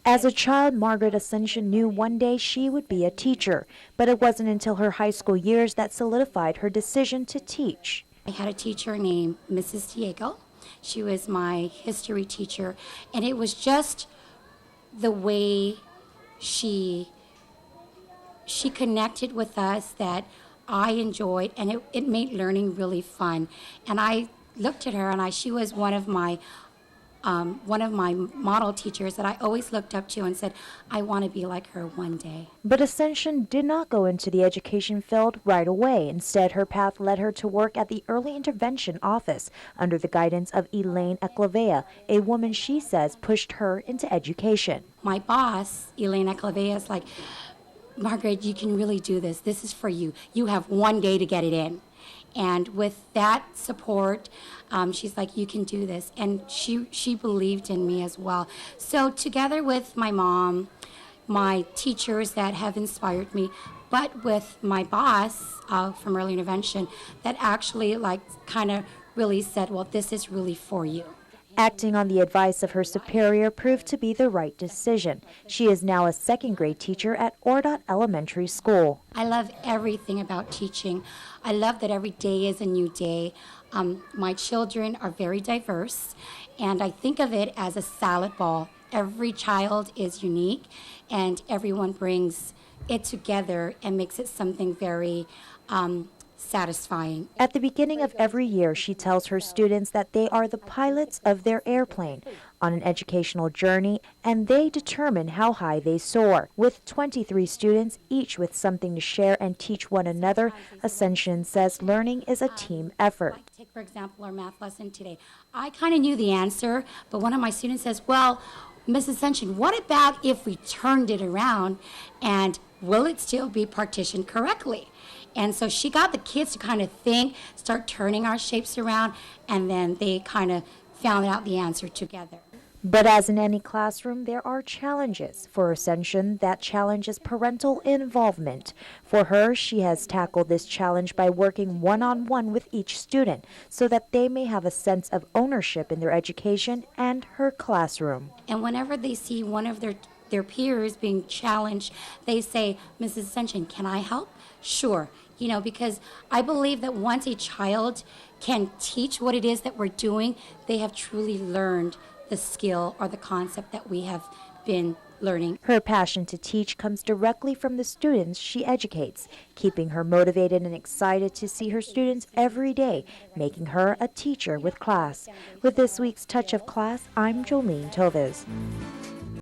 As a child, Margaret Asuncion knew one day she would be a teacher, but it wasn't until her high school years that solidified her decision to teach. I had a teacher named Mrs. Diego. She was my history teacher, and it was just the way she connected with us that I enjoyed, and it made learning really fun. And I looked at her, and she was one of my model teachers that I always looked up to and said, I want to be like her one day. But Asuncion did not go into the education field right away. Instead, her path led her to work at the Early Intervention Office under the guidance of Elaine Eclavea, a woman she says pushed her into education. My boss, Elaine Eclavea, is like, Margaret, you can really do this. This is for you. You have one day to get it in. And with that support, she's like, you can do this. And she believed in me as well. So together with my mom, my teachers that have inspired me, but with my boss from Early Intervention that actually kind of really said, well, this is really for you. Acting on the advice of her superior proved to be the right decision. She is now a second-grade teacher at Ordot Elementary School. I love everything about teaching. I love that every day is a new day. My children are very diverse, and I think of it as a salad bowl. Every child is unique, and everyone brings it together and makes it something very satisfying. At the beginning of every year, she tells her students that they are the pilots of their airplane on an educational journey, and they determine how high they soar. With 23 students, each with something to share and teach one another, Asuncion says learning is a team effort. Take, for example, our math lesson today. I kind of knew the answer, but one of my students says, well, Ms. Asuncion, what about if we turned it around, and will it still be partitioned correctly? And so she got the kids to kind of think, start turning our shapes around, and then they kind of found out the answer together. But as in any classroom, there are challenges. For Asuncion, that challenge is parental involvement. For her, she has tackled this challenge by working one-on-one with each student so that they may have a sense of ownership in their education and her classroom. And whenever they see one of their peers being challenged, they say, Mrs. Asuncion, can I help? Sure. You know, because I believe that once a child can teach what it is that we're doing, they have truly learned the skill or the concept that we have been learning. Her passion to teach comes directly from the students she educates, keeping her motivated and excited to see her students every day, making her a teacher with class. With this week's Touch of Class, I'm Jolene Toves.